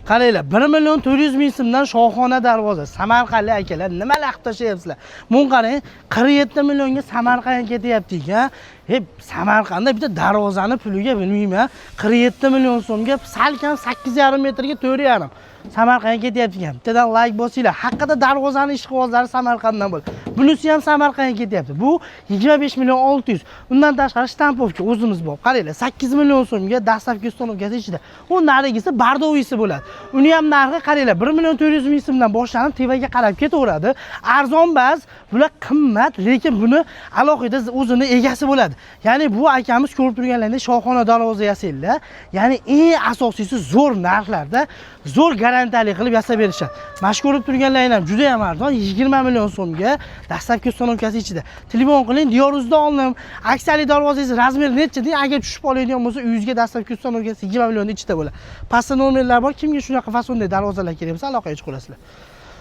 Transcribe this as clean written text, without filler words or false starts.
Qaranglar, 1 million 400 ming so'mdan Shohona darvoza. Samarqandlik akalar, nima laqib tashlayapsizlar? Buni qarang, 47 millionga Samarqandga ketyapti ekan. Samarqandda bitta darvozani puliga bilmayman, 47 million so'mga salkam 8,5 metrga 4,5. Samarqandga ketyapti ekan. Bittadan like bosinglar. Haqiqatda darvozani ishqibozlari Samarqanddan bo'ladi. Bunisi ham Samarqandga ketyapti. Bu 25 million 600. Undan tashqari shtampovka o'zimiz bor. Qaranglar, 8 million so'mga dastlabki ustanovkasi ichida. U narigisi bardovisi bo'ladi. Uni ham narxi qaranglar, 1 million 400 ming so'mdan boshlanib tevaga qarab ketaveradi. Arzon bas, bular qimmat, lekin buni alohida o'zini egasi bo'ladi. Ya'ni bu akamiz ko'rib turganlaringdek Shohona darvoza yasanglar, ya'ni eng asosiysi zo'r narxlarda, zo'r garantiyali qilib yasab berishadi. Mana shu ko'rib turganlaringlar ham juda ham arzon, 20 million so'mga dastlabki ustanovkasi ichida. Telefon qiling, Diyoruzda oldim. Aksiyali darvozangiz razmeri necha deng, agar tushib oladigan bo'lsa, uyingizga dastlabki ustanovkasi 20 million ichida bo'ladi. Pastda nomerlar bor. Kimga shunaqa fasonda darvozalar kerak bo'lsa, aloqaga chiqasizlar.